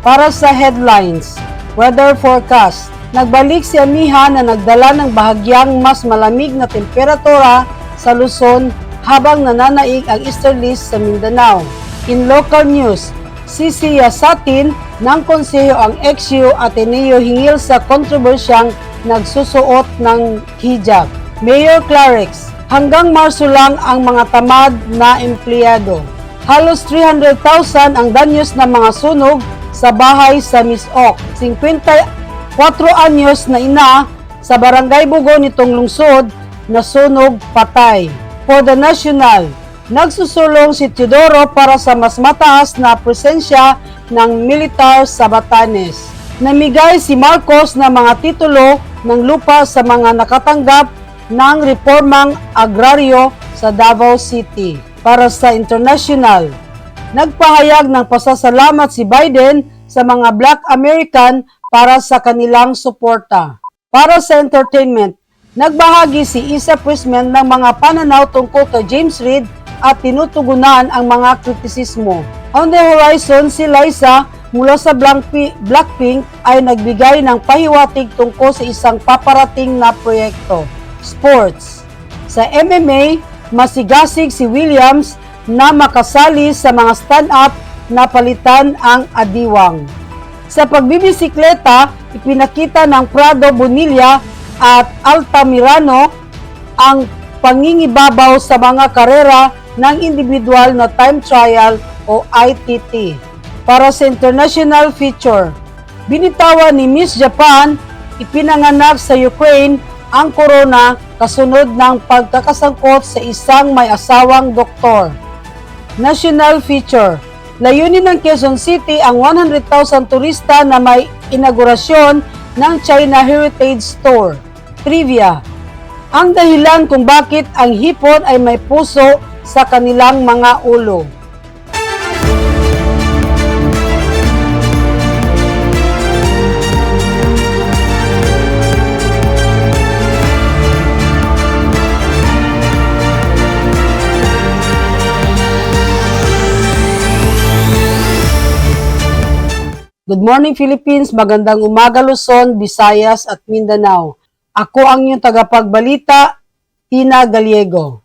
Para sa headlines, weather forecast. Nagbalik si Amihan na nagdala ng bahagyang mas malamig na temperatura sa Luzon habang nananaig ang easterlies sa Mindanao. In local news, sisiyasatin ng konseho ang XU Ateneo hinggil sa kontrobersyang nagsusuot ng hijab. Mayor Clarex, hanggang Marso lang ang mga tamad na empleyado. Halos 300,000 ang danyos ng mga sunog sa bahay sa Misok. 54 anyos na ina sa Barangay Bugo nitong lungsod na sunog patay. For the National, nagsusulong si Teodoro para sa mas mataas na presensya ng militar sa Batanes. Namigay si Marcos ng mga titulo ng lupa sa mga nakatanggap ng reformang agraryo sa Davao City. Para sa International, nagpahayag ng pasasalamat si Biden sa mga Black American para sa kanilang suporta. Para sa Entertainment, nagbahagi si Isa Prisman ng mga pananaw tungkol kay James Reid at tinutugunan ang mga kritisismo. On the horizon, si Liza mula sa Blackpink ay nagbigay ng pahiwatig tungkol sa isang paparating na proyekto. Sports. Sa MMA, masigasig si Williams na makasali sa mga stand-up na palitan ang adiwang. Sa pagbibisikleta, ipinakita ng Prado Bonilla at Altamirano ang pangingibabaw sa mga karera ng individual na time trial o ITT. Para sa international feature, binitawan ni Miss Japan, ipinanganak sa Ukraine ang corona kasunod ng pagkakasangkot sa isang may asawang doktor. National feature, layunin ng Quezon City ang 100,000 turista na may inaugurasyon ng China Heritage Store. Trivia, ang dahilan kung bakit ang hipon ay may puso sa kanilang mga ulo. Good morning Philippines, magandang umaga Luzon, Visayas at Mindanao. Ako ang iyong tagapagbalita, Tina Gallego.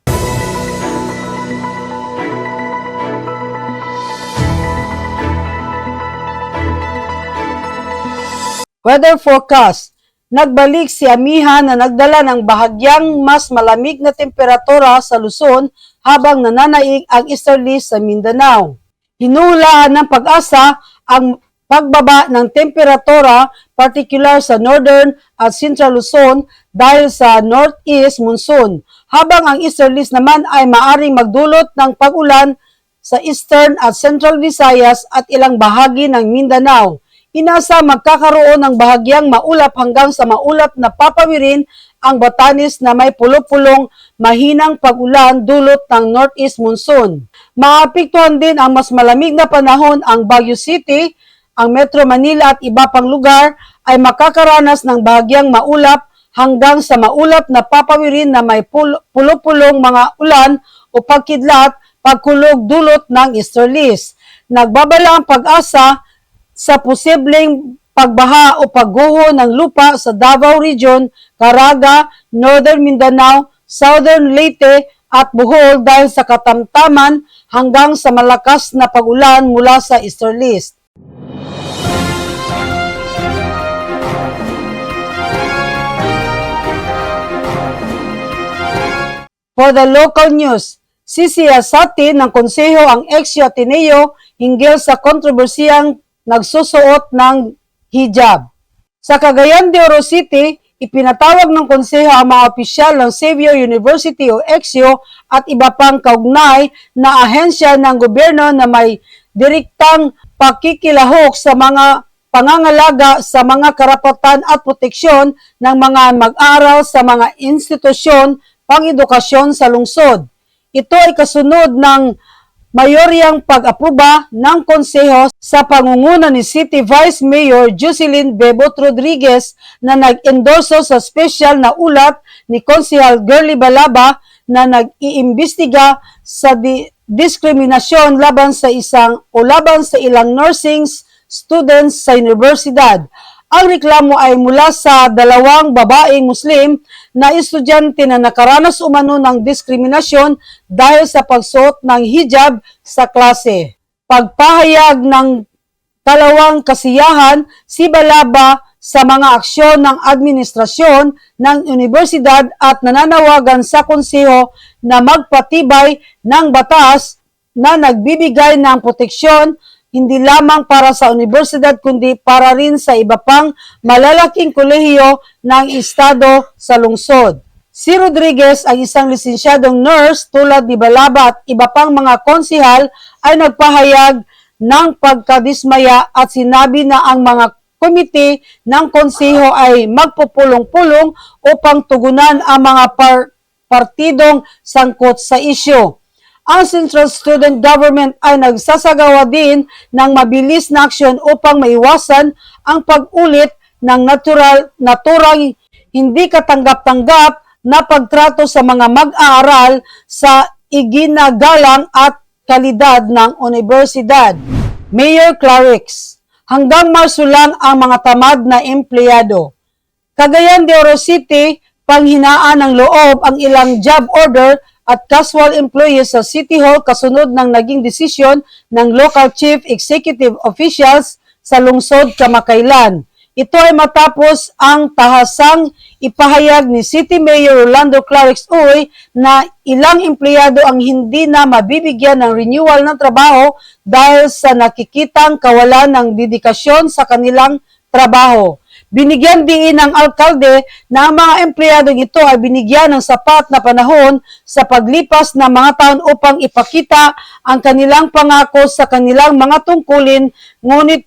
Weather forecast. Nagbalik si Amihan na nagdala ng bahagyang mas malamig na temperatura sa Luzon habang nananaig ang easterlies sa Mindanao. Hinuhulaan ng Pag-asa ang pagbaba ng temperatura, particular sa northern at central Luzon dahil sa northeast monsoon, habang ang easterlies naman ay maaring magdulot ng pag-ulan sa eastern at central Visayas at ilang bahagi ng Mindanao. Inasa magkakaroon ng bahagyang maulap hanggang sa maulap na papawirin ang Batanes na may pulong-pulong mahinang pag-ulan dulot ng northeast monsoon. Maapektuhan din ang mas malamig na panahon ang Baguio City, ang Metro Manila at iba pang lugar ay makakaranas ng bahagyang maulap hanggang sa maulap na papawirin na may pulo-pulong mga ulan o pagkidlat, pagkulog dulot ng easterlies. Nagbabala ang Pag-asa sa posibleng pagbaha o pagguho ng lupa sa Davao Region, Caraga, Northern Mindanao, Southern Leyte at Bohol dahil sa katamtaman hanggang sa malakas na pag-ulan mula sa easterlies. For the local news, sisiyasatin ng konseho ang XU Ateneo hinggil sa kontrobersiyang nagsusuot ng hijab. Sa Cagayan de Oro City, ipinatawag ng konseho ang mga opisyal ng Xavier University o XU at iba pang kaugnay na ahensya ng gobyerno na may direktang pakikilahok sa mga pangangalaga sa mga karapatan at proteksyon ng mga mag-aaral sa mga institusyon pang-edukasyon sa lungsod. Ito ay kasunod ng mayoryang pag-aproba ng konseho sa pangunguna ni City Vice Mayor Jocelyn Bebot Rodriguez na nag-endorso sa special na ulat ni Konsehal Girly Balaba na nag-iimbestiga sa diskriminasyon laban sa ilang nursing students sa universidad. Ang reklamo ay mula sa dalawang babaeng Muslim na estudyante na nakaranas umano ng diskriminasyon dahil sa pagsuot ng hijab sa klase. Pagpahayag ng kalawang kasiyahan si Balaba sa mga aksyon ng administrasyon ng universidad at nananawagan sa konseho na magpatibay ng batas na nagbibigay ng proteksyon hindi lamang para sa universidad kundi para rin sa iba pang malalaking kolehiyo ng estado sa lungsod. Si Rodriguez, ang isang lisensyadong nurse tulad ni Balaba at iba pang mga konsihal ay nagpahayag ng pagkadismaya at sinabi na ang mga komite ng konseho ay magpupulong-pulong upang tugunan ang mga partidong sangkot sa isyu. Ang Central Student Government ay nagsasagawa din ng mabilis na aksyon upang maiwasan ang pag-ulit ng naturang hindi katanggap-tanggap na pagtrato sa mga mag-aaral sa iginagalang at kalidad ng universidad. Mayor Clarix, hanggang Marso lang ang mga tamad na empleyado. Cagayan de Oro City, panghinaan ng loob ang ilang job order at casual employees sa City Hall kasunod ng naging desisyon ng local chief executive officials sa lungsod kamakailan. Ito ay matapos ang tahasang ipahayag ni City Mayor Rolando Clarix Uy na ilang empleyado ang hindi na mabibigyan ng renewal ng trabaho dahil sa nakikitang kawalan ng dedikasyon sa kanilang trabaho. Binigyan din ng alkalde na ang mga empleyadong ito ay binigyan ng sapat na panahon sa paglipas ng mga taon upang ipakita ang kanilang pangako sa kanilang mga tungkulin, ngunit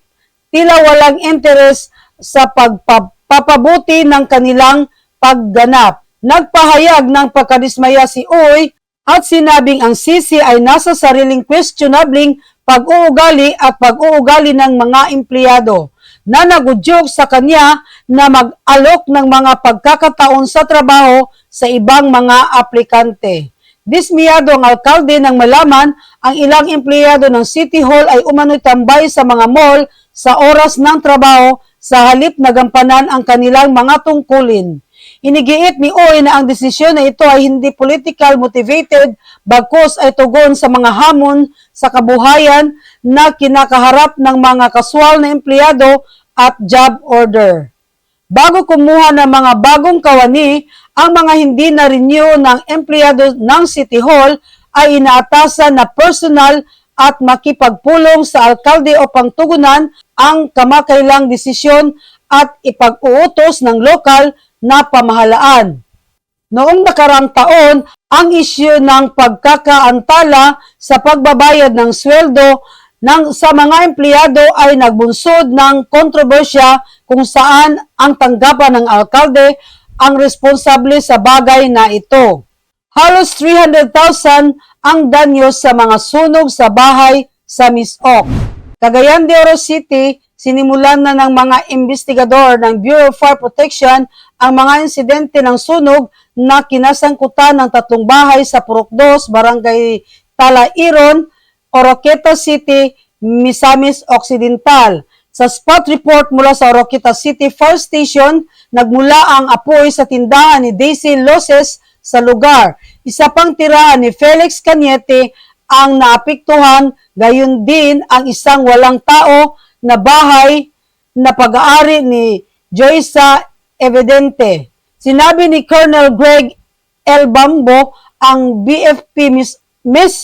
tila walang interes sa pagpapabuti ng kanilang pagganap. Nagpahayag ng pagkadismaya si Uy at sinabing ang sisi ay nasa sariling questionabling pag-uugali at pag-uugali ng mga empleyado na nagudyok sa kanya na mag-alok ng mga pagkakataon sa trabaho sa ibang mga aplikante. Dismiyado ang alkalde nang malaman ang ilang empleyado ng City Hall ay umano'y tambay sa mga mall sa oras ng trabaho sa halip na gampanan ang kanilang mga tungkulin. Inigiit ni Uy na ang desisyon na ito ay hindi political motivated, bagkus ay tugon sa mga hamon sa kabuhayan na kinakaharap ng mga kaswal na empleyado at job order. Bago kumuha ng mga bagong kawani, ang mga hindi na-renew ng empleyado ng City Hall ay inaatasan na personal at makipagpulong sa alkalde upang tugunan ang kamakailang desisyon at ipag-uutos ng lokal na pamahalaan. Noong nakarang taon, ang isyu ng pagkakaantala sa pagbabayad ng sweldo sa mga empleyado ay nagbunsod ng kontrobersya kung saan ang tanggapan ng alkalde ang responsable sa bagay na ito. Halos 300,000 ang danyo sa mga sunog sa bahay sa Misok. Cagayan de Oro City, sinimulan na ng mga investigador ng Bureau of Fire Protection ang mga insidente ng sunog na kinasangkutan ng 3 bahay sa Purok 2, Barangay Talairon, Oroqueta City, Misamis Occidental. Sa spot report mula sa Oroqueta City Fire Station, nagmula ang apoy sa tindahan ni Daisy Loses sa lugar. Isa pang tirahan ni Felix Cañete ang naapektuhan, gayon din ang isang walang tao na bahay na pag-aari ni Joysa Evidente. Sinabi ni Colonel Greg L. Bambo, ang BFP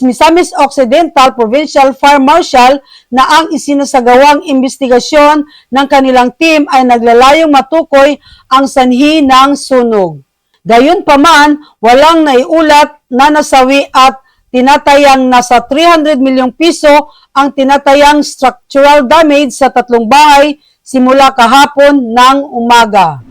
Misamis Occidental Provincial Fire Marshal, na ang isinasagawang investigasyon ng kanilang team ay naglalayong matukoy ang sanhi ng sunog. Gayunpaman, walang naiulat na nasawi at tinatayang nasa 300 milyong piso ang tinatayang structural damage sa 3 bahay simula kahapon ng umaga.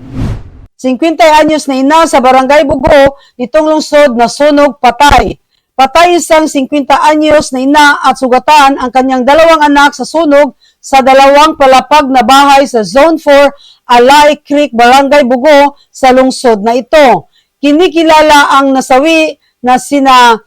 50 anyos na ina sa Barangay Bugo nitong lungsod na sunog patay. Patay isang 50 anyos na ina at sugatan ang kanyang 2 anak sa sunog sa 2 palapag na bahay sa Zone 4, Alay Creek, Barangay Bugo sa lungsod na ito. Kinikilala ang nasawi na sina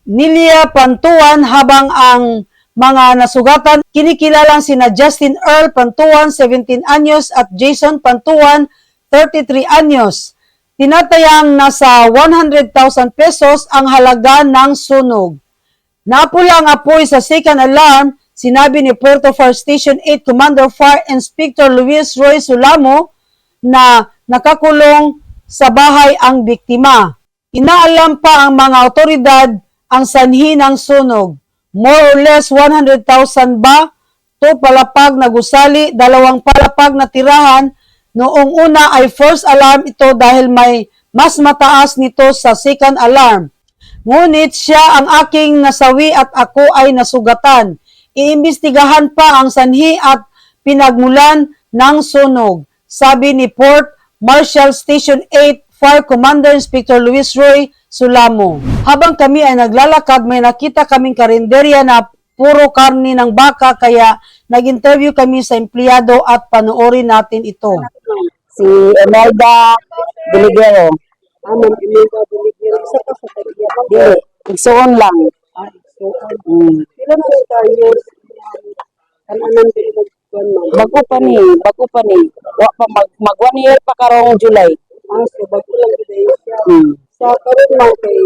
Nilia Pantuan habang ang Mga nasugatan kinikilalang sina Justin Earl Pantuan 17 anyos at Jason Pantuan 33 anyos. Tinatayang nasa 100,000 pesos ang halaga ng sunog. Napula ang apoy sa second alarm, sinabi ni Puerto Fire Station 8 Commander Fire Inspector Luis Roy Sulamo na nakakulong sa bahay ang biktima. Inaalam pa ang mga otoridad ang sanhi ng sunog. More or less 100,000 ba? To palapag na gusali, 2 palapag na tirahan. Noong una ay first alarm ito dahil may mas mataas nito sa second alarm. Ngunit siya ang aking nasawi at ako ay nasugatan. Iimbestigahan pa ang sanhi at pinagmulan ng sunog, sabi ni Port Marshal Station 8 Fire Commander Inspector Luis Roy Sulamo. Habang kami ay naglalakad, may nakita kaming karinderya na puro karni ng baka kaya nag-interview kami sa empleyado at panoorin natin ito. Si Imelda Biligero. Ma'am Imelda Biligero, isa ka sa tagiyaman? Di, igsoon lang. Ilan na ito years kananan din nagkuhan, ma'am? Bago pa ni. Wa pa mag 1 year pa karong July. So bago lang din siya. Sa karon man kay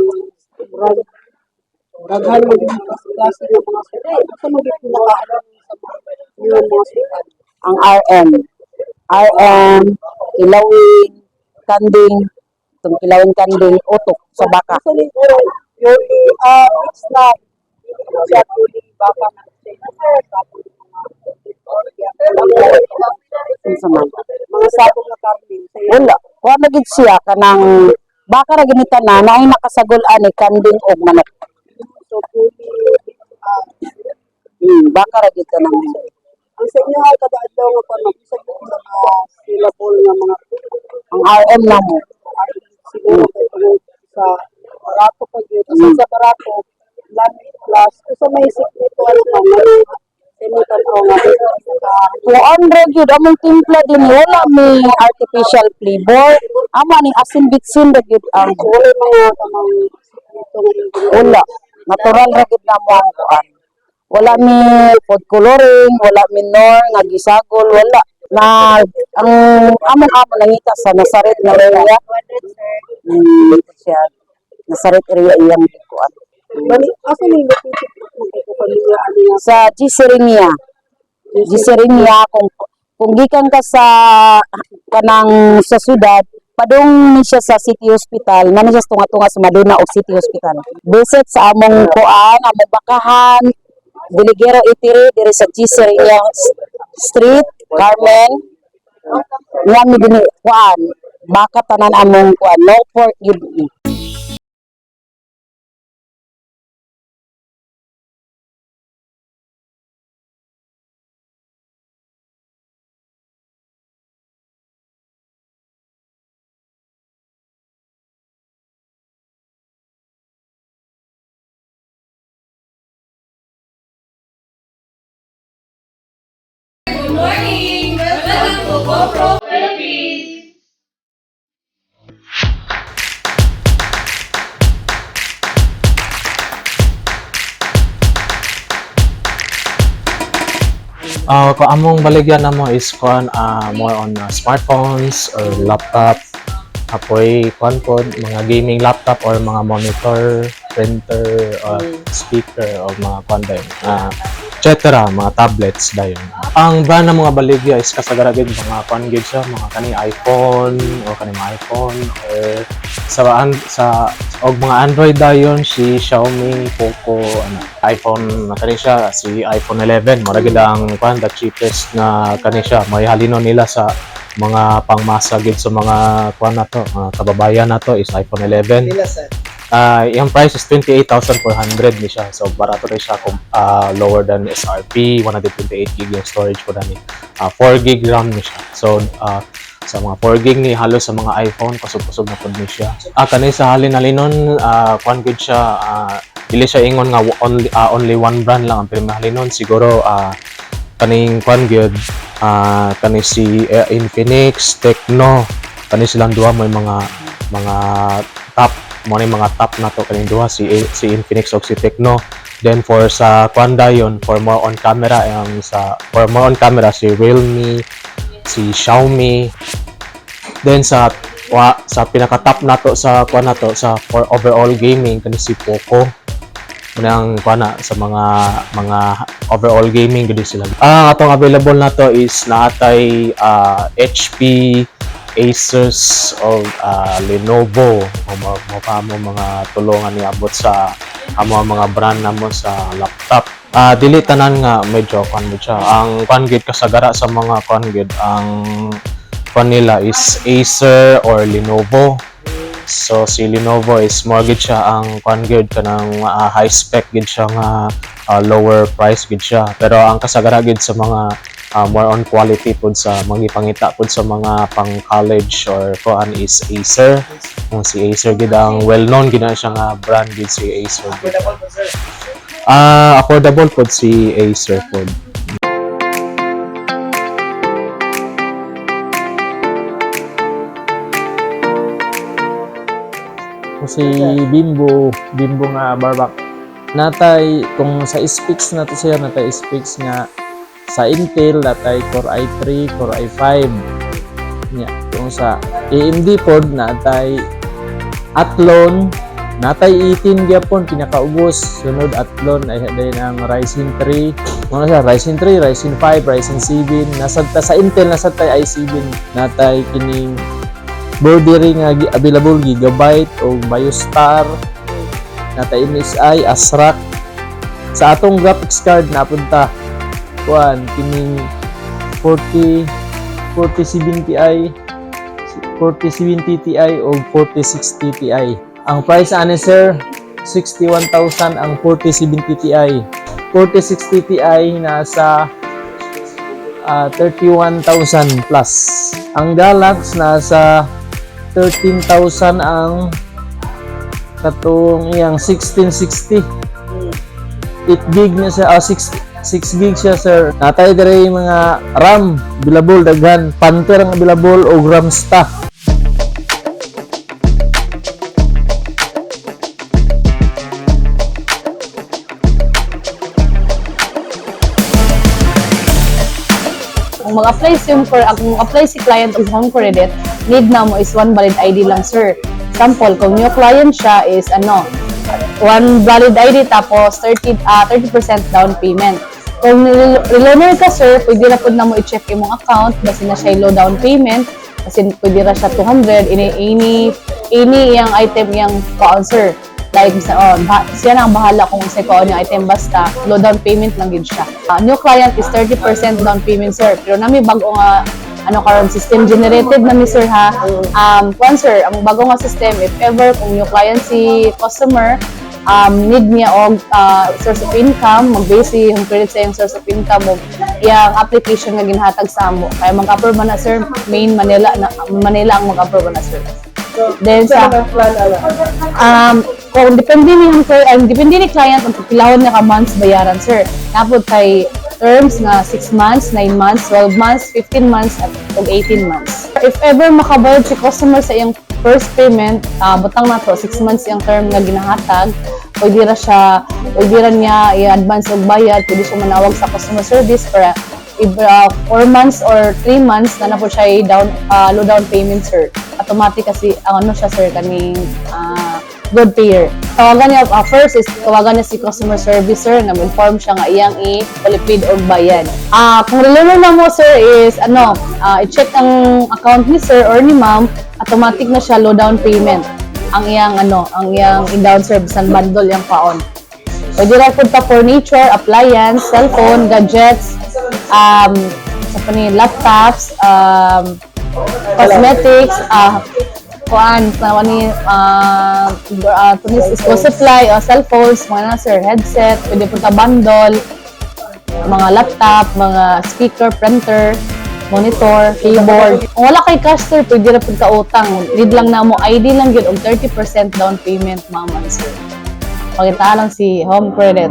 raghan mo yung klase ng mga sudan. Asa mo yung pinakaalam sa mga sudan? Ang RM, kilawin, kanding, itong kilawin kanding, utok sa baka. Actually, yung mix na siya tuli baka na mga sabong na karne. Wala. Wa na gid siya kanang baka ra ginita na naay nakasagol-an ni kanding og manok. So, tuli, Baka ra gid ka nang ang sa inyo ay kada-adlaw nga kung sa mga syllable nga mga ang RM na mo. siguro kayo sa barato pag yun. Kasi sa barato, lami plus, kung sa may sikreto, ano ba, may simutan ko nga, Kuan ra gyud among timpla din wala may artificial flavor. Amo ning asin bitsin ra gyud ang wala mga tamang sikreto nga yung wala. Natural ra gyud na mo ang kuan. Wala mi food coloring, wala mi nor nga gisagol, wala. Na ang among amo nangita sa Nazaret na area. Siya Nazaret area iyang kuan. Bali, asa ni located kung kayo pamilya, ano nga, Sa Giserinia. Giserinia kung gikan ka sa kanang sa syudad, padung ni siya sa City Hospital, nani siya tunga-tunga sa Maduna o City Hospital. Visit sa among kuan, among bakahan, Biligero Itiri, diri sa Giserinia Street, Carmen. Nga mi din kuan, baka tanan among kuan, no pork yun. Good morning! Welcome to GoPro Philippines! Kung among baligyan na mo is more on smartphones or laptop, apoy pod mga gaming laptop or mga monitor, printer, or speaker o mga din, etc. mga tablets dayon. Ang brand ng mga baligya is kasagaragid mga gid siya, mga kaning iPhone o kaning iPhone or sa mga Android dayon si Xiaomi, Poco, iPhone na kani siya, si iPhone 11 mura gid ang the cheapest na kani siya, may halino nila sa mga pangmasa gid sa mga na to, mga kababayan na to is iPhone 11. Yung price is 28,400 ni siya. So barato rin siya lower than SRP, 128 gig yung storage ko dani. 4 gig RAM ni siya. So sa mga 4 gig ni halos sa mga iPhone kusog-kusog na pud ni siya. Kani sa halin halinon gud siya, dili siya ingon nga only one brand lang ang pinahalinon, siguro kaning gud kani si Infinix, Tecno, kani silang duha may mga top mo ni mga top na to kaning duha si Infinix ug si Tecno. Then for sa Kwanda yun, for more on camera si Realme, si Xiaomi. Then sa pinaka-top nato sa kuan nato sa for overall gaming kani si Poco. Nang kuana sa mga overall gaming gid sila. Atong available nato is naatay HP, Asus o Lenovo mo mga tulungan ni abot sa amo mga brand namo sa laptop. Dili tanan nga medyo kuan mo siya. Ang kuan gid kasagara sa mga kuan gid ang kuan nila is Acer or Lenovo. So si Lenovo is more gid siya ang kuan gid kanang high spec gid siya nga lower price gid siya. Pero ang kasagara gid sa mga more on quality pud sa magipangita pud sa mga pang college or kuan is Acer. Si Acer gid ang well known gid na siya nga brand gid si Acer. Affordable pud si Acer pud. Si Bimbo nga barbak. Natay kung sa specs nato siya natay specs nga sa Intel natay Core i3, Core i5. Nya kung sa AMD pod natay Athlon, natay 18 gyapon pinakaubos. Sunod Athlon ay ang Ryzen 3. Ano siya? Ryzen 3, Ryzen 5, Ryzen 7. Nasagta sa Intel nasagtay i7. Natay kining border nga available Gigabyte o BioStar, natay MSI, ASRock. Sa atong graphics card napunta kuan kining 4070 Ti, 4070 Ti o 4060 Ti. Ang price ani sir 61,000 ang 4070 Ti. 4060 Ti nasa 31,000 plus. Ang Galax nasa 13,000 ang katong iyang 1660. 8 gig na siya, 6 gig siya sir. Natay diri mga RAM available daghan, Panther ang available o Gramsta. Kung mag-apply si client og home credit, need na mo is one valid ID lang sir. Example, kung new client siya is one valid ID tapos 30% down payment. Kung reloaner ka sir, pwede na po na mo i-check imong account basi na siya low down payment kasi pwede ra siya 200 ini iyang item iyang kaon sir. Like siya na ang bahala kung sa kaon yung item basta low down payment lang gid siya. New client is 30% down payment sir. Pero nami bago nga karon system generated na mi sir ha. Sir, ang bago nga system if ever kung new client si customer need niya og source of income, mag-base yung credit sa yung source of income mo yung application nga ginhatag sa amo. Kaya mag-approve man na sir, main Manila ang mag-approve na sir. Then sa kung depende ni client ang pilawon niya ka months bayaran sir. Napod kay terms nga 6 months, 9 months, 12 months, 15 months at 18 months. If ever makabayad si customer sa iyang first payment, butang na to 6 months yung term nga ginahatag, pwede ra niya i-advance og bayad, pwede siya manawag sa customer service para 4 months or 3 months na po siya low down payment sir. Automatic kasi siya sir kaning good payer. Tawagan niya first is tawagan niya si customer service sir nga inform siya nga iyang i-palipid og bayad. Kung reloaner na mo sir is i-check ang account ni sir or ni ma'am, automatic na siya low down payment. Ang iyang i-down service and bundle yung paon. Pwede ra pud ta furniture, appliance, cellphone, gadgets, laptops, cosmetics, school supply, cellphones, mga sir, headset, pwede po ta bundle, mga laptop, mga speaker, printer, monitor, keyboard. Kung wala kay cash sir, pwede na po ka utang. Need lang na mo ID lang yun og 30% down payment maman sir. Pakita lang si Home Credit.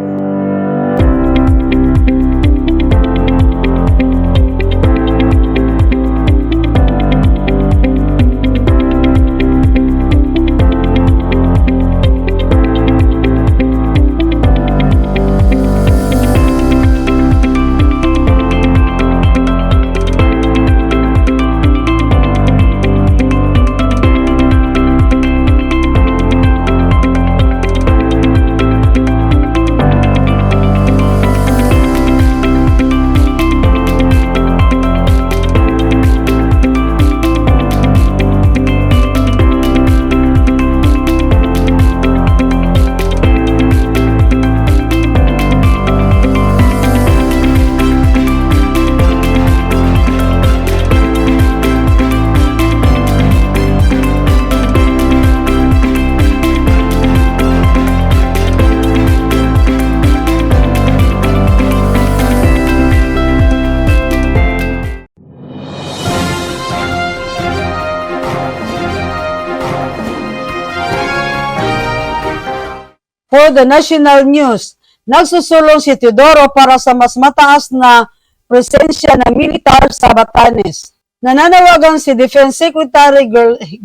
For the national news, nagsusulong si Teodoro para sa mas mataas na presensya ng militar sa Batanes. Nananawagan si Defense Secretary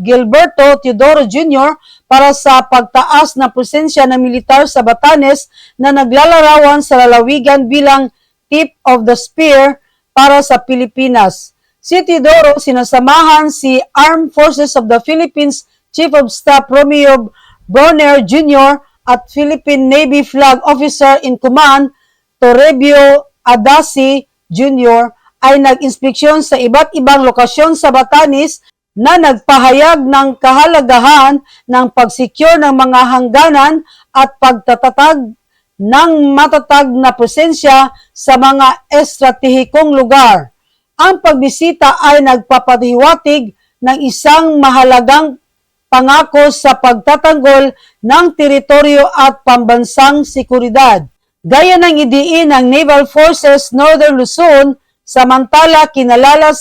Gilberto Teodoro Jr. para sa pagtaas ng presensya ng militar sa Batanes na naglalarawan sa lalawigan bilang tip of the spear para sa Pilipinas. Si Teodoro sinasamahan si Armed Forces of the Philippines Chief of Staff Romeo Bronner Jr. at Philippine Navy Flag Officer in Command Toribio Adasi Jr. ay nag-inspeksyon sa iba't ibang lokasyon sa Batanes na nagpahayag ng kahalagahan ng pag-secure ng mga hangganan at pagtatatag ng matatag na presensya sa mga estratehikong lugar. Ang pagbisita ay nagpapatiwatig ng isang mahalagang pangako sa pagtatanggol ng teritoryo at pambansang seguridad. Gaya ng idiin ng Naval Forces Northern Luzon, samantala kinalala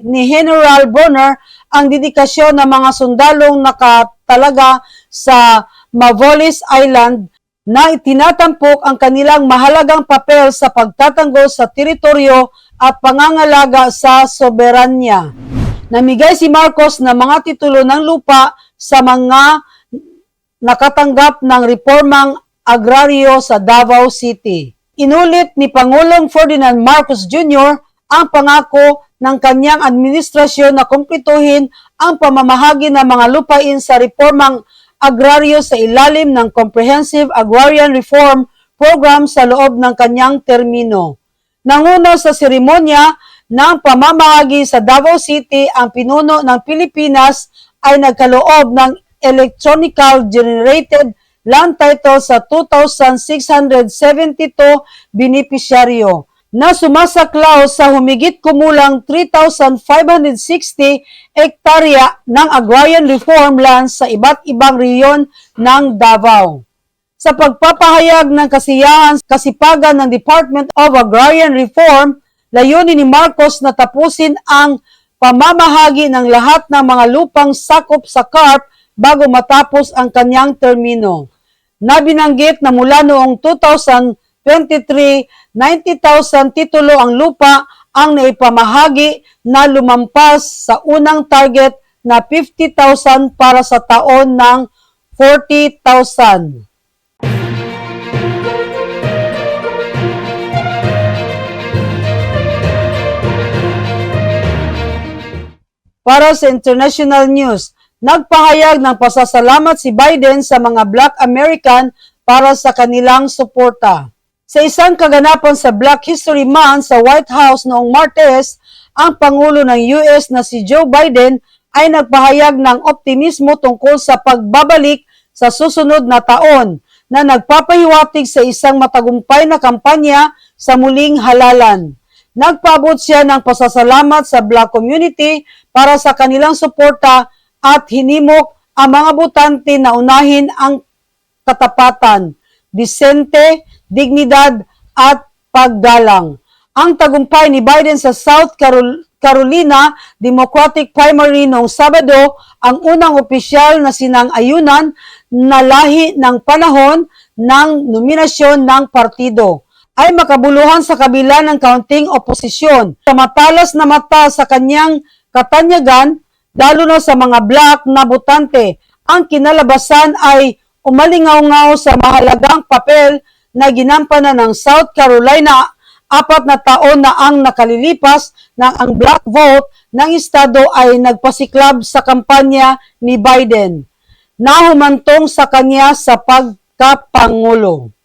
ni General Bronner ang dedikasyon ng mga sundalong nakatalaga sa Mavolis Island na itinatampok ang kanilang mahalagang papel sa pagtatanggol sa teritoryo at pangangalaga sa soberanya. Namigay si Marcos ng mga titulo ng lupa sa mga nakatanggap ng reformang agraryo sa Davao City. Inulit ni Pangulong Ferdinand Marcos Jr. ang pangako ng kanyang administrasyon na kumpletuhin ang pamamahagi ng mga lupain sa reformang agraryo sa ilalim ng Comprehensive Agrarian Reform Program sa loob ng kanyang termino. Nanguna sa seremonya ng pamamahagi sa Davao City, ang pinuno ng Pilipinas ay nagkaloob ng electronical generated land title sa 2,672 benepisyaryo na sumasaklaw sa humigit kumulang 3,560 hektarya ng agrarian reform lands sa iba't ibang rehiyon ng Davao. Sa pagpapahayag ng kasipagan ng Department of Agrarian Reform, layunin ni Marcos na tapusin ang pamamahagi ng lahat ng mga lupang sakop sa CARP bago matapos ang kanyang termino. Nabinanggit na mula noong 2023, 90,000 titulo ang lupa ang naipamahagi na lumampas sa unang target na 50,000 para sa taon ng 40,000. Para sa international news, nagpahayag ng pasasalamat si Biden sa mga Black American para sa kanilang suporta. Sa isang kaganapan sa Black History Month sa White House noong Martes, ang Pangulo ng US na si Joe Biden ay nagpahayag ng optimismo tungkol sa pagbabalik sa susunod na taon na nagpapahiwatig sa isang matagumpay na kampanya sa muling halalan. Nagpaabot siya ng pasasalamat sa Black community para sa kanilang suporta at hinimok ang mga botante na unahin ang katapatan, disente, dignidad at paggalang. Ang tagumpay ni Biden sa South Carolina Democratic Primary noong Sabado ang unang opisyal na sinang-ayunan na lahi ng panahon ng nominasyon ng partido ay makabuluhan sa kabila ng kaunting oposisyon. Sa matalas na mata sa kanyang katanyagan, lalo na sa mga Black na botante, ang kinalabasan ay umalingaw-ngaw sa mahalagang papel na ginampanan ng South Carolina 4 na taon na ang nakalilipas na ang Black vote ng estado ay nagpasiklab sa kampanya ni Biden na humantong sa kanya sa pagkapangulo.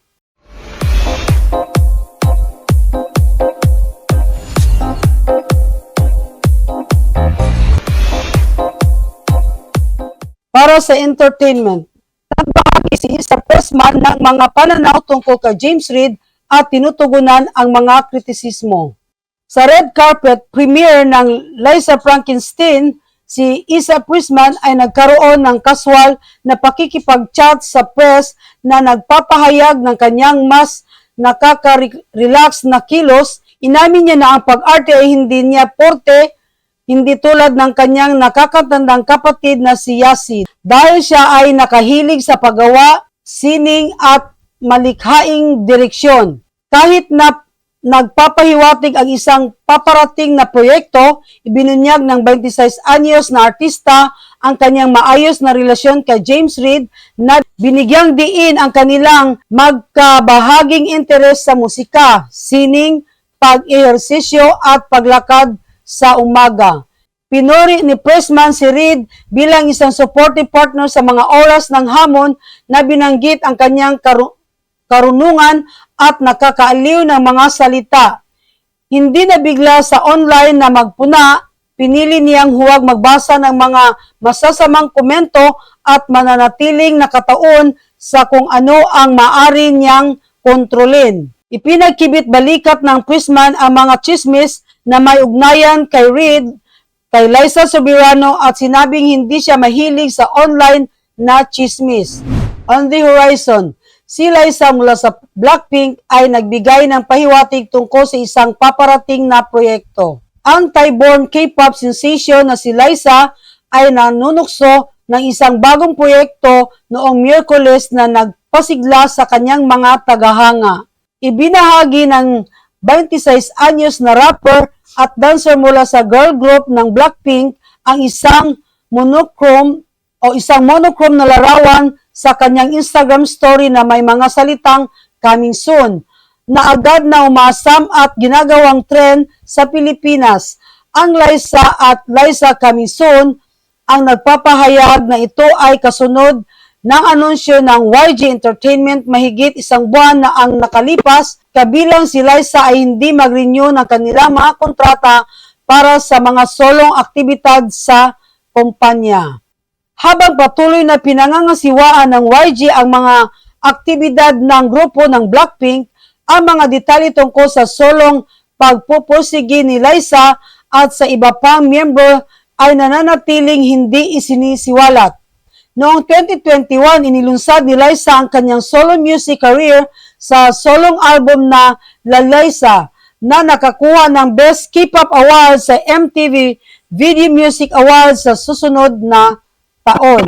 Para sa entertainment, nagbahagi si Issa Pressman ng mga pananaw tungkol kay James Reid at tinutugunan ang mga kritisismo. Sa red carpet premiere ng Lisa Frankenstein, si Issa Pressman ay nagkaroon ng casual na pakikipag-chat sa press na nagpapahayag ng kanyang mas nakaka-relax na kilos. Inamin niya na ang pag-arte ay hindi niya porte, hindi tulad ng kanyang nakakatandang kapatid na si Yasin. Dahil siya ay nakahilig sa paggawa sining at malikhaing direksyon. Kahit na nagpapahiwatig ang isang paparating na proyekto, ibinunyag ng 26 anyos na artista ang kanyang maayos na relasyon kay James Reid na binigyang diin ang kanilang magkabahaging interes sa musika, sining, pag-ehersisyo at paglakad sa umaga. Pinuri ni Pressman si Reid bilang isang supportive partner sa mga oras ng hamon na binanggit ang kanyang karunungan at nakakaaliw ng mga salita. Hindi nabigla sa online na magpuna, pinili niyang huwag magbasa ng mga masasamang komento at mananatiling nakataon sa kung ano ang maaari niyang kontrolin. Ipinagkibit balikat ng Pressman ang mga chismis na may ugnayan kay Reid, kay Liza Soberano at sinabing hindi siya mahilig sa online na chismis. On the horizon, si Liza mula sa Blackpink ay nagbigay ng pahiwatig tungkol sa isang paparating na proyekto. Ang Thai-born K-pop sensation na si Liza ay nanunukso ng isang bagong proyekto noong Miyerkules na nagpasigla sa kanyang mga tagahanga. Ibinahagi ng 26 anyos na rapper at dancer mula sa girl group ng Blackpink ang isang monochrome na larawan sa kanyang Instagram story na may mga salitang coming soon, na agad na umasam at ginagawang trend sa Pilipinas. Ang Liza at Liza coming soon ang nagpapahayag na ito ay kasunod ng anunsyo ng YG Entertainment mahigit isang buwan na ang nakalipas, kabilang si Liza ay hindi mag-renew ng kanilang mga kontrata para sa mga solong aktibidad sa kumpanya. Habang patuloy na pinangangasiwaan ng YG ang mga aktibidad ng grupo ng Blackpink, ang mga detalye tungkol sa solong pagpupursige ni Liza at sa iba pang miyembro ay nananatiling hindi isinisiwalat. Noong 2021, inilunsad ni Liza ang kanyang solo music career sa solong album na La Liza na nakakuha ng Best K-pop Award sa MTV Video Music Awards sa susunod na taon.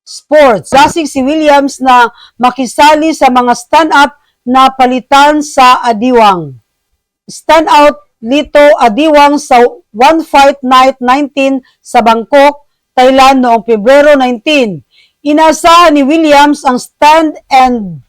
Sports. Lasing si Williams na makisali sa mga stand-up na palitan sa Adiwang. Stand-out Lito Adiwang sa One Fight Night 19 sa Bangkok, Thailand noong Pebrero 19. Inasahan ni Williams ang stand and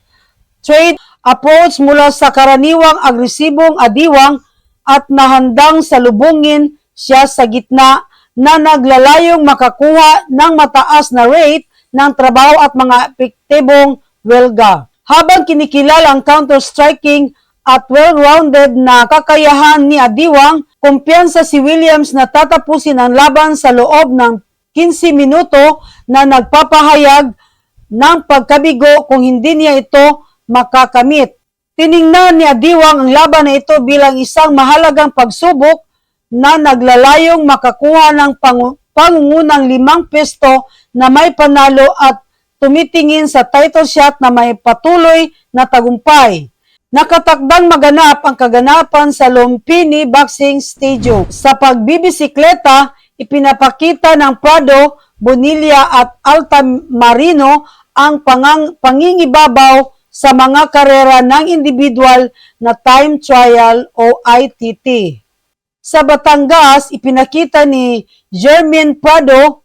trade approach mula sa karaniwang agresibong Adiwang at nahandang salubungin siya sa gitna na naglalayong makakuha ng mataas na rate ng trabaho at mga epektibong welga. Habang kinikilala ang counter-striking at well-rounded na kakayahan ni Adiwang, kumpiyansa si Williams na tatapusin ang laban sa loob ng 15 minuto na nagpapahayag ng pagkabigo kung hindi niya ito makakamit. Tiningnan ni Adiwang ang laban na ito bilang isang mahalagang pagsubok na naglalayong makakuha ng pangungunang 5 pwesto na may panalo at tumitingin sa title shot na may patuloy na tagumpay. Nakatakdang maganap ang kaganapan sa Lumpini Boxing Stadium. Sa pagbibisikleta, ipinapakita ng Prado, Bonilla at Altamarino ang pangingibabaw sa mga karera ng individual na time trial o ITT. Sa Batangas, ipinakita ni Jermaine Prado,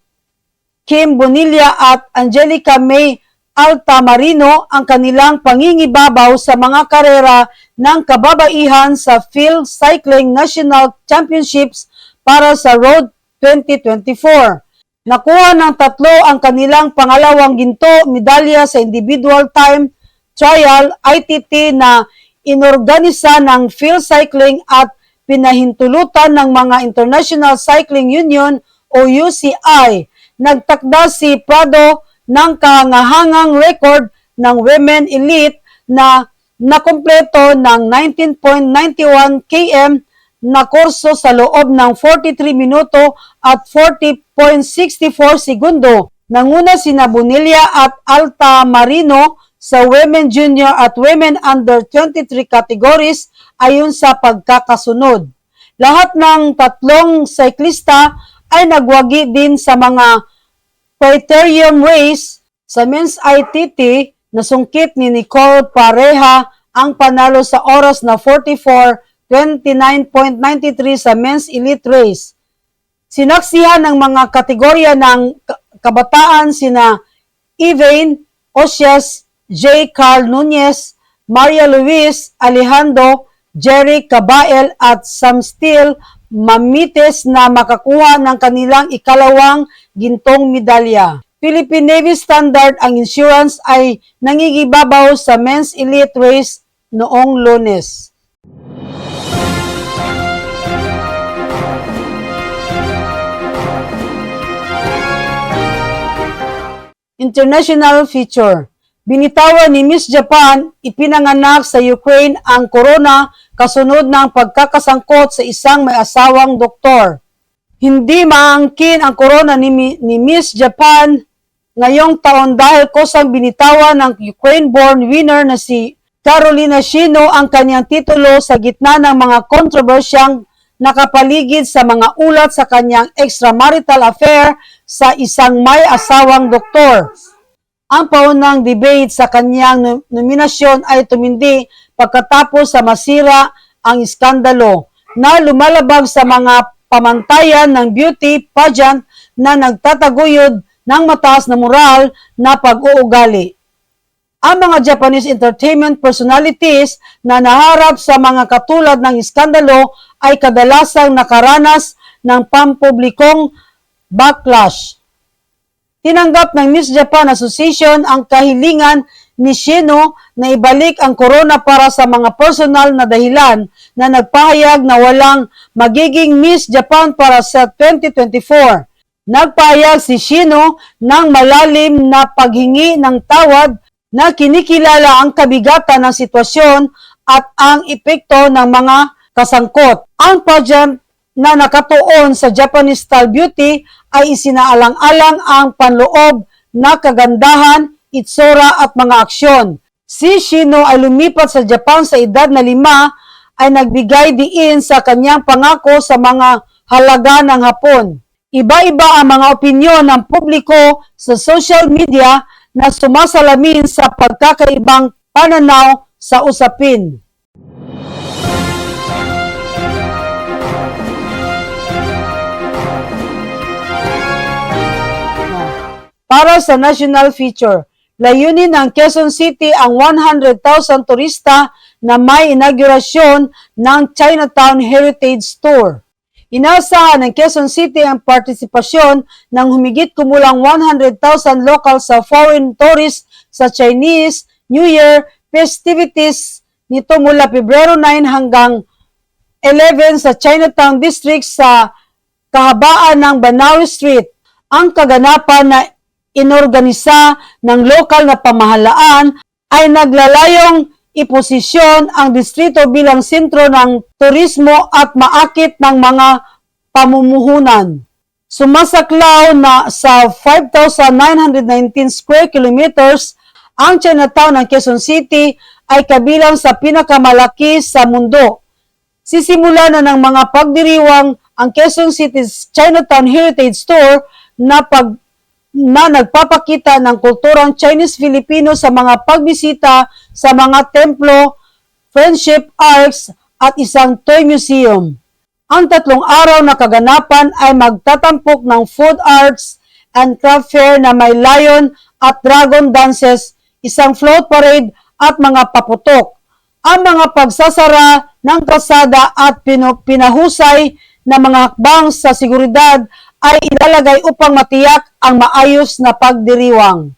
Kim Bonilla at Angelica May Altamarino ang kanilang pangingibabaw sa mga karera ng kababaihan sa Field Cycling National Championships para sa Road 2024. Nakuha ng 3 ang kanilang pangalawang ginto medalya sa individual time trial ITT na inorganisa ng Field Cycling at pinahintulutan ng mga International Cycling Union o UCI. Nagtakda si Prado ng kahangahangang record ng Women Elite na nakumpleto ng 19.91 km na kurso sa loob ng 43 minuto at 40.64 segundo. Nanguna sina Bonilla at Altamarino sa Women Junior at Women Under 23 categories ayon sa pagkakasunod. Lahat ng tatlong cyclista ay nagwagi din sa mga criterium race. Sa men's ITT, nasungkit ni Nicole Pareha ang panalo sa oras na 44:29.93 sa men's elite race. Sinaksihan ng mga kategorya ng kabataan sina Evain Osias, J. Carl Nunez, Maria Luis Alejandro, Jerry Cabael at Sam Steele Mamites na makakuha ng kanilang ikalawang gintong medalya. Philippine Navy Standard ang insurance ay nangigibabaw sa men's elite race noong Lunes. International feature. Binitawan ni Miss Japan, ipinanganak sa Ukraine ang corona kasunod ng pagkakasangkot sa isang may asawang doktor. Hindi maangkin ang corona ni Miss Japan ngayong taon dahil kusang binitawan ng Ukraine-born winner na si Carolina Shino ang kanyang titulo sa gitna ng mga kontrobersyang nakapaligid sa mga ulat sa kanyang extramarital affair sa isang may asawang doktor. Ang paunang debate sa kanyang nominasyon ay tumindi pagkatapos sa masira ang iskandalo na lumalabag sa mga pamantayan ng beauty pageant na nagtataguyod ng mataas na moral na pag-uugali. Ang mga Japanese entertainment personalities na naharap sa mga katulad ng iskandalo ay kadalasang nakaranas ng pampublikong backlash. Tinanggap ng Miss Japan Association ang kahilingan ni Shino na ibalik ang corona para sa mga personal na dahilan na nagpahayag na walang magiging Miss Japan para sa 2024. Nagpahayag si Shino ng malalim na paghingi ng tawad na kinikilala ang kabigatan ng sitwasyon at ang epekto ng mga kasangkot. Ang pageant na nakatuon sa Japanese style beauty ay isinaalang-alang ang panloob na kagandahan, itsura at mga aksyon. Si Shino ay lumipat sa Japan sa edad na 5 ay nagbigay diin sa kanyang pangako sa mga halaga ng Hapon. Iba-iba ang mga opinyon ng publiko sa social media na sumasalamin sa pagkakaibang pananaw sa usapin. Para sa national feature, layunin ng Quezon City ang 100,000 turista na may inaugurasyon ng Chinatown Heritage Tour. Inaasahan ng Quezon City ang partisipasyon ng humigit kumulang 100,000 local sa foreign tourists sa Chinese New Year festivities nito mula Pebrero 9 hanggang 11 sa Chinatown District sa kahabaan ng Banawi Street. Ang kaganapan na inorganisa ng lokal na pamahalaan ay naglalayong iposisyon ang distrito bilang sentro ng turismo at maakit ng mga pamumuhunan. Sumasaklaw na sa 5,919 square kilometers, ang Chinatown ng Quezon City ay kabilang sa pinakamalaki sa mundo. Sisimula na ng mga pagdiriwang ang Quezon City's Chinatown Heritage Tour na nagpapakita ng kulturang Chinese-Filipino sa mga pagbisita sa mga templo, friendship arcs at isang toy museum. Ang 3 araw na kaganapan ay magtatampok ng food arts and craft fair na may lion at dragon dances, isang float parade at mga paputok. Ang mga pagsasara ng kalsada at pinahusay na mga hakbang sa seguridad ay ilalagay upang matiyak ang maayos na pagdiriwang.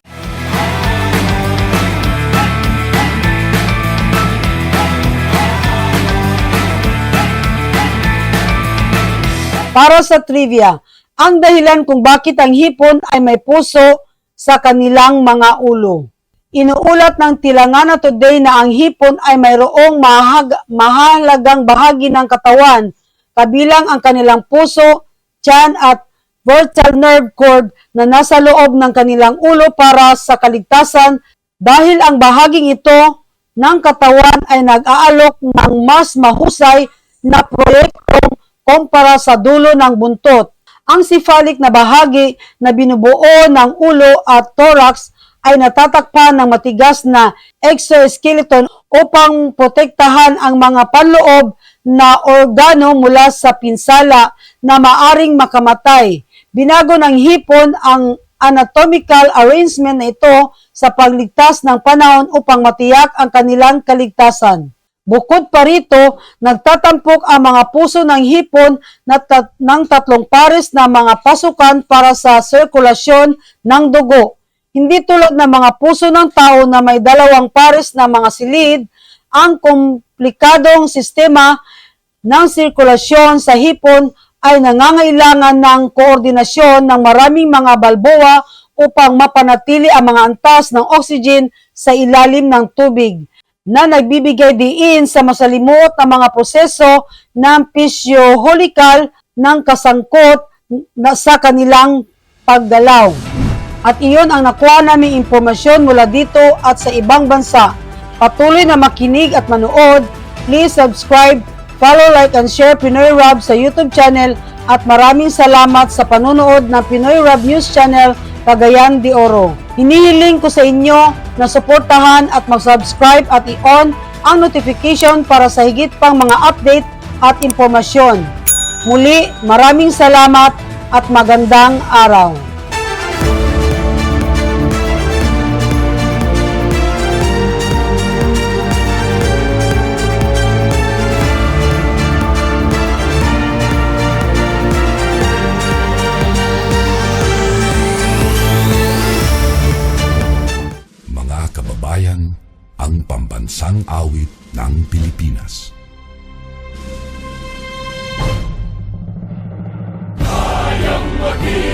Para sa trivia, ang dahilan kung bakit ang hipon ay may puso sa kanilang mga ulo. Inuulat ng Tilangana Today na ang hipon ay mayroong mahalagang bahagi ng katawan, kabilang ang kanilang puso, tiyan at vertebral nerve cord na nasa loob ng kanilang ulo para sa kaligtasan dahil ang bahaging ito ng katawan ay nag-aalok ng mas mahusay na proyektong kumpara sa dulo ng buntot. Ang cephalic na bahagi na binubuo ng ulo at thorax ay natatakpan ng matigas na exoskeleton upang protektahan ang mga panloob na organo mula sa pinsala na maaring makamatay. Binago ng hipon ang anatomical arrangement na ito sa pagligtas ng panahon upang matiyak ang kanilang kaligtasan. Bukod pa rito, nagtatampok ang mga puso ng hipon ng 3 pares na mga pasukan para sa sirkulasyon ng dugo. Hindi tulad ng mga puso ng tao na may 2 pares na mga silid, ang komplikadong sistema ng sirkulasyon sa hipon ay nangangailangan ng koordinasyon ng maraming mga balboa upang mapanatili ang mga antas ng oxygen sa ilalim ng tubig, na nagbibigay diin sa masalimuot na mga proseso ng physiological ng kasangkot sa kanilang paggalaw. At iyon ang nakuha naming impormasyon mula dito at sa ibang bansa. Patuloy na makinig at manood. Please subscribe, follow, like, and share Pinoy Rab sa YouTube channel at maraming salamat sa panunood ng Pinoy Rab News Channel Cagayan de Oro. Hinihiling ko sa inyo na suportahan at mag-subscribe at i-on ang notification para sa higit pang mga update at impormasyon. Muli, maraming salamat at magandang araw. Kababayan, ang pambansang awit ng Pilipinas. Kayang maging